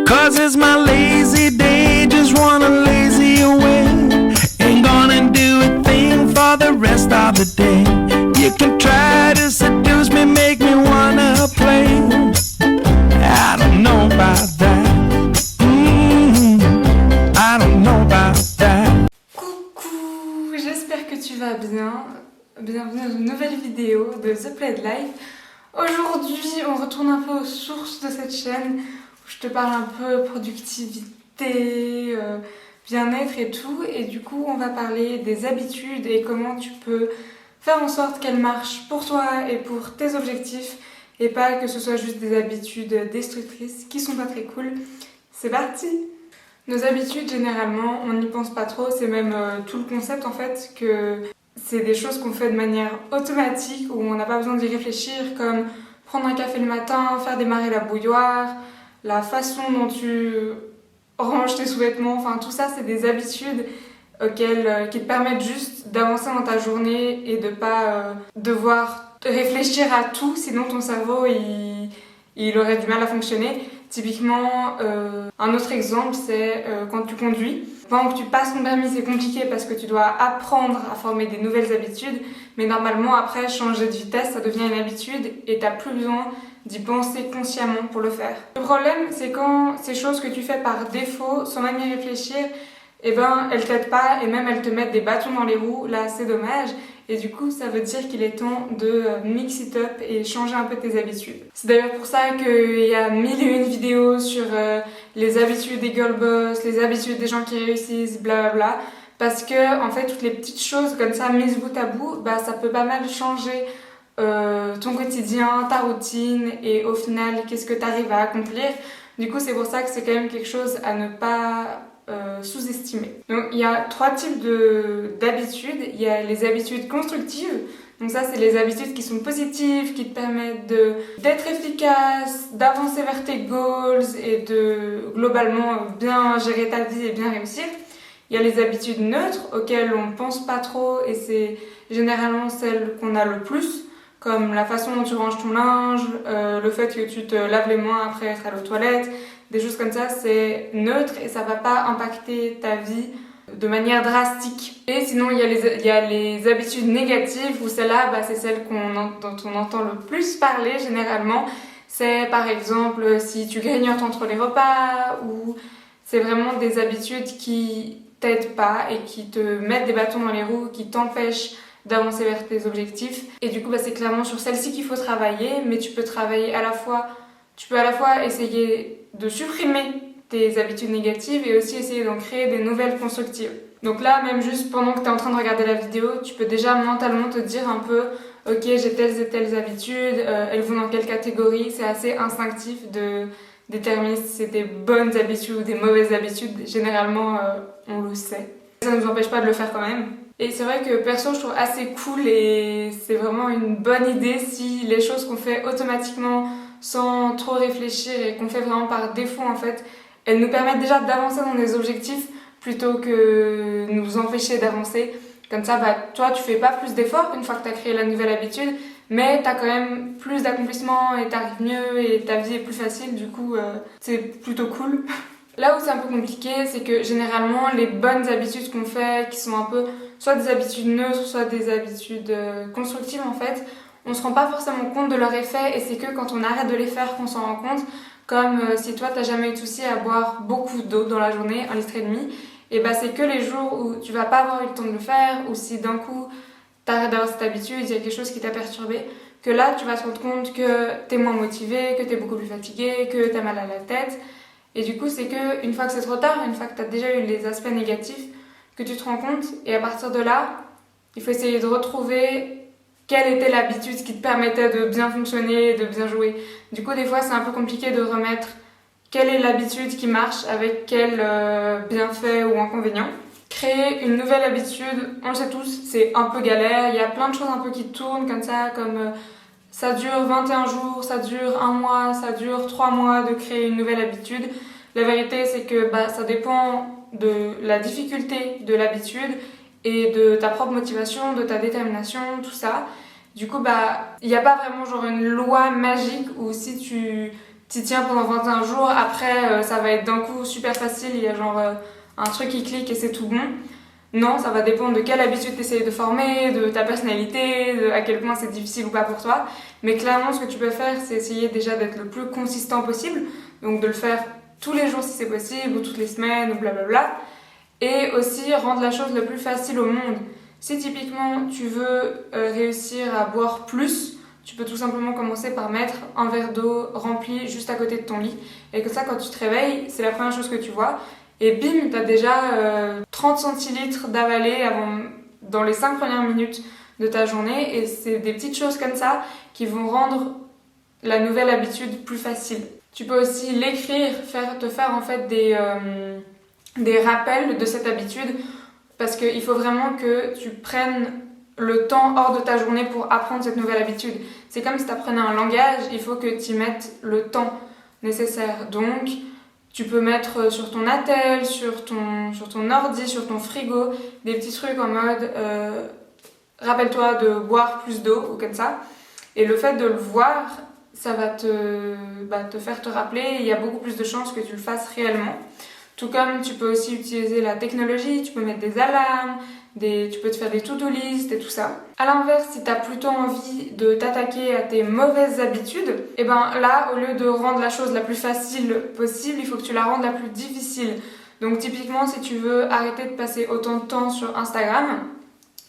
'Cause it's my lazy day, just wanna lazy away. Ain't gonna do a thing for the rest of the day. You can try to seduce me, make me wanna play. I don't know about that. I don't know about that. Coucou, j'espère que tu vas bien. Bienvenue dans une nouvelle vidéo de The Played Life. Aujourd'hui, on retourne un peu aux sources de cette chaîne où je te parle un peu productivité, bien-être et tout. Et du coup, on va parler des habitudes et comment tu peux faire en sorte qu'elles marchent pour toi et pour tes objectifs et pas que ce soit juste des habitudes destructrices qui sont pas très cool. C'est parti! Nos habitudes, généralement, on n'y pense pas trop. C'est même tout le concept en fait que c'est des choses qu'on fait de manière automatique où on n'a pas besoin d'y réfléchir, comme prendre un café le matin, faire démarrer la bouilloire, la façon dont tu ranges tes sous-vêtements, enfin tout ça c'est des habitudes qui te permettent juste d'avancer dans ta journée et de pas devoir réfléchir à tout, sinon ton cerveau il aurait du mal à fonctionner. Typiquement, un autre exemple c'est quand tu conduis. Pendant que tu passes ton permis, c'est compliqué parce que tu dois apprendre à former des nouvelles habitudes, mais normalement après changer de vitesse ça devient une habitude et t'as plus besoin d'y penser consciemment pour le faire. Le problème c'est quand ces choses que tu fais par défaut, sans même y réfléchir, eh ben elles t'aident pas et même elles te mettent des bâtons dans les roues, là c'est dommage. Et du coup, ça veut dire qu'il est temps de mix it up et changer un peu tes habitudes. C'est d'ailleurs pour ça qu'il y a 1001 vidéos sur les habitudes des girl boss, les habitudes des gens qui réussissent, blablabla. Parce que, en fait, toutes les petites choses comme ça, mises bout à bout, bah, ça peut pas mal changer ton quotidien, ta routine et au final, qu'est-ce que tu arrives à accomplir. Du coup, c'est pour ça que c'est quand même quelque chose à ne pas sous-estimer. Donc il y a trois types d'habitudes. Il y a les habitudes constructives. Donc ça c'est les habitudes qui sont positives, qui te permettent d'être efficace, d'avancer vers tes goals et de globalement bien gérer ta vie et bien réussir. Il y a les habitudes neutres auxquelles on pense pas trop et c'est généralement celles qu'on a le plus, comme la façon dont tu ranges ton linge, le fait que tu te laves les mains après être allé aux toilettes. Des choses comme ça, c'est neutre et ça va pas impacter ta vie de manière drastique. Et sinon, il y a les habitudes négatives où celles-là, bah, c'est celles dont on entend le plus parler généralement. C'est par exemple si tu grignotes entre les repas ou c'est vraiment des habitudes qui t'aident pas et qui te mettent des bâtons dans les roues, qui t'empêchent d'avancer vers tes objectifs. Et du coup, bah, c'est clairement sur celle-ci qu'il faut travailler, mais tu peux travailler tu peux à la fois essayer de supprimer tes habitudes négatives et aussi essayer d'en créer des nouvelles constructives. Donc là, même juste pendant que tu es en train de regarder la vidéo, tu peux déjà mentalement te dire un peu ok, j'ai telles et telles habitudes, elles vont dans quelle catégorie. C'est assez instinctif de déterminer si c'est des bonnes habitudes ou des mauvaises habitudes. Généralement, on le sait. Ça ne nous empêche pas de le faire quand même. Et c'est vrai que perso, je trouve assez cool et c'est vraiment une bonne idée si les choses qu'on fait automatiquement sans trop réfléchir et qu'on fait vraiment par défaut en fait, elles nous permettent déjà d'avancer dans des objectifs plutôt que nous empêcher d'avancer. Comme ça, bah, toi tu fais pas plus d'efforts une fois que tu as créé la nouvelle habitude, mais tu as quand même plus d'accomplissement et tu arrives mieux et ta vie est plus facile, du coup c'est plutôt cool. Là où c'est un peu compliqué, c'est que généralement les bonnes habitudes qu'on fait, qui sont un peu soit des habitudes neutres, soit des habitudes constructives en fait, on se rend pas forcément compte de leur effet et c'est que quand on arrête de les faire qu'on s'en rend compte. Comme si toi t'as jamais eu de souci à boire beaucoup d'eau dans la journée, 1,5 litre, et bah c'est que les jours où tu vas pas avoir eu le temps de le faire ou si d'un coup t'arrêtes d'avoir cette habitude, il y a quelque chose qui t'a perturbé, que là tu vas te rendre compte que t'es moins motivé, que t'es beaucoup plus fatigué, que t'as mal à la tête. Et du coup c'est que une fois que c'est trop tard, une fois que t'as déjà eu les aspects négatifs, que tu te rends compte et à partir de là, il faut essayer de retrouver quelle était l'habitude qui te permettait de bien fonctionner, de bien jouer. Du coup, des fois, c'est un peu compliqué de remettre quelle est l'habitude qui marche avec quel bienfait ou inconvénient. Créer une nouvelle habitude, on le sait tous, c'est un peu galère. Il y a plein de choses un peu qui tournent comme ça, comme ça dure 21 jours, ça dure 1 mois, ça dure 3 mois de créer une nouvelle habitude. La vérité, c'est que ça dépend de la difficulté de l'habitude et de ta propre motivation, de ta détermination, tout ça. Du coup, il n'y a pas vraiment genre une loi magique où si tu t'y tiens pendant 21 jours, après ça va être d'un coup super facile, il y a genre un truc qui clique et c'est tout bon. Non, ça va dépendre de quelle habitude tu essayes de former, de ta personnalité, de à quel point c'est difficile ou pas pour toi. Mais clairement, ce que tu peux faire, c'est essayer déjà d'être le plus consistant possible. Donc de le faire tous les jours si c'est possible, ou toutes les semaines, ou blablabla. Et aussi rendre la chose le plus facile au monde. Si typiquement tu veux réussir à boire plus, tu peux tout simplement commencer par mettre un verre d'eau rempli juste à côté de ton lit. Et que ça, quand tu te réveilles, c'est la première chose que tu vois. Et bim, t'as déjà 30 centilitres d'avalé dans les 5 premières minutes de ta journée. Et c'est des petites choses comme ça qui vont rendre la nouvelle habitude plus facile. Tu peux aussi l'écrire, te faire en fait des rappels de cette habitude. Parce qu'il faut vraiment que tu prennes le temps hors de ta journée pour apprendre cette nouvelle habitude. C'est comme si tu apprenais un langage, il faut que tu y mettes le temps nécessaire. Donc, tu peux mettre sur ton attel, sur ton ordi, sur ton frigo, des petits trucs en mode rappelle-toi de boire plus d'eau ou comme ça. Et le fait de le voir, ça va te faire te rappeler. Il y a beaucoup plus de chances que tu le fasses réellement. Tout comme tu peux aussi utiliser la technologie, tu peux mettre des alarmes, tu peux te faire des to-do list et tout ça. A l'inverse, si tu as plutôt envie de t'attaquer à tes mauvaises habitudes, et ben là, au lieu de rendre la chose la plus facile possible, il faut que tu la rendes la plus difficile. Donc typiquement, si tu veux arrêter de passer autant de temps sur Instagram,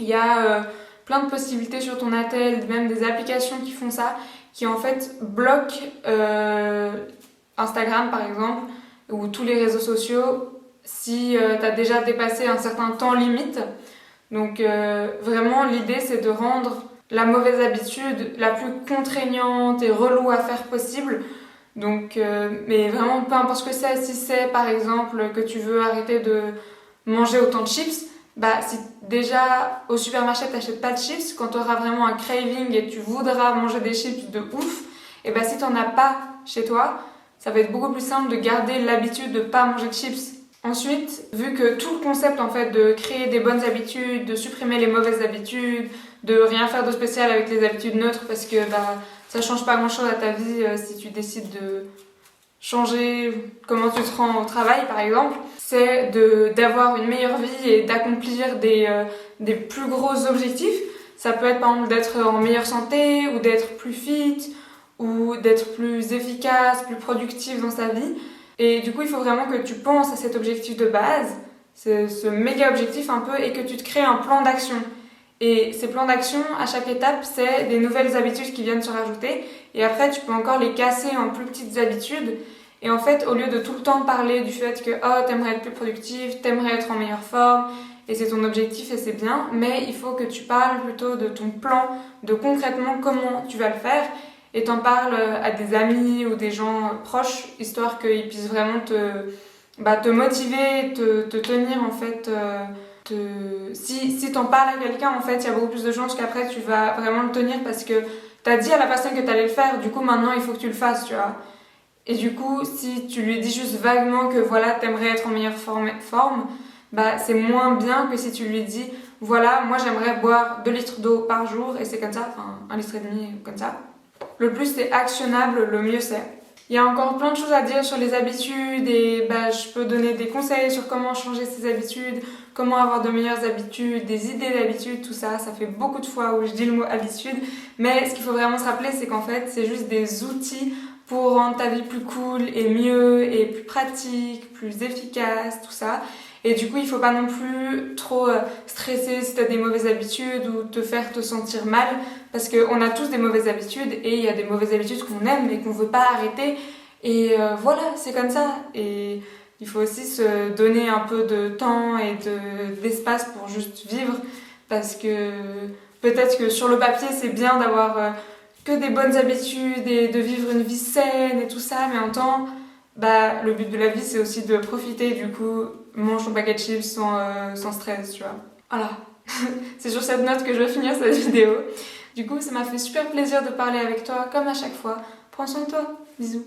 il y a plein de possibilités sur ton attel, même des applications qui font ça, qui en fait bloquent Instagram par exemple, ou tous les réseaux sociaux si tu as déjà dépassé un certain temps limite. Donc vraiment l'idée c'est de rendre la mauvaise habitude la plus contraignante et relou à faire possible. Donc mais vraiment peu importe ce que c'est, si c'est par exemple que tu veux arrêter de manger autant de chips, bah si déjà au supermarché t'achètes pas de chips, quand tu auras vraiment un craving et tu voudras manger des chips de ouf, et bah si t'en as pas chez toi, ça va être beaucoup plus simple de garder l'habitude de pas manger de chips. Ensuite, vu que tout le concept en fait de créer des bonnes habitudes, de supprimer les mauvaises habitudes, de rien faire de spécial avec les habitudes neutres parce que ça change pas grand chose à ta vie si tu décides de changer comment tu te rends au travail par exemple, c'est d'avoir une meilleure vie et d'accomplir des plus gros objectifs. Ça peut être par exemple d'être en meilleure santé ou d'être plus fit ou d'être plus efficace, plus productif dans sa vie. Et du coup, il faut vraiment que tu penses à cet objectif de base, ce méga objectif un peu, et que tu te crées un plan d'action. Et ces plans d'action, à chaque étape, c'est des nouvelles habitudes qui viennent se rajouter. Et après, tu peux encore les casser en plus petites habitudes. Et en fait, au lieu de tout le temps parler du fait que t'aimerais être plus productif, t'aimerais être en meilleure forme, et c'est ton objectif et c'est bien, mais il faut que tu parles plutôt de ton plan, de concrètement comment tu vas le faire. Et t'en parles à des amis ou des gens proches, histoire qu'ils puissent vraiment te motiver, te tenir en fait. Si t'en parles à quelqu'un, en fait, il y a beaucoup plus de chances qu'après tu vas vraiment le tenir parce que t'as dit à la personne que t'allais le faire, du coup maintenant il faut que tu le fasses, tu vois. Et du coup, si tu lui dis juste vaguement que voilà, t'aimerais être en meilleure forme, c'est moins bien que si tu lui dis voilà, moi j'aimerais boire 2 litres d'eau par jour et c'est comme ça, enfin 1,5 litre comme ça. Le plus c'est actionnable, le mieux c'est. Il y a encore plein de choses à dire sur les habitudes et je peux donner des conseils sur comment changer ses habitudes, comment avoir de meilleures habitudes, des idées d'habitudes, tout ça. Ça fait beaucoup de fois où je dis le mot habitude, mais ce qu'il faut vraiment se rappeler, c'est qu'en fait, c'est juste des outils pour rendre ta vie plus cool et mieux et plus pratique, plus efficace, tout ça. Et du coup, il faut pas non plus trop stresser si tu as des mauvaises habitudes ou te faire te sentir mal parce qu'on a tous des mauvaises habitudes et il y a des mauvaises habitudes qu'on aime mais qu'on veut pas arrêter. Et voilà, c'est comme ça. Et il faut aussi se donner un peu de temps et d'espace pour juste vivre parce que peut-être que sur le papier, c'est bien d'avoir que des bonnes habitudes et de vivre une vie saine et tout ça, mais en temps... le but de la vie c'est aussi de profiter, du coup mange ton paquet de chips sans stress, tu vois. Voilà, c'est sur cette note que je vais finir cette vidéo. Du coup ça m'a fait super plaisir de parler avec toi comme à chaque fois. Prends soin de toi, bisous.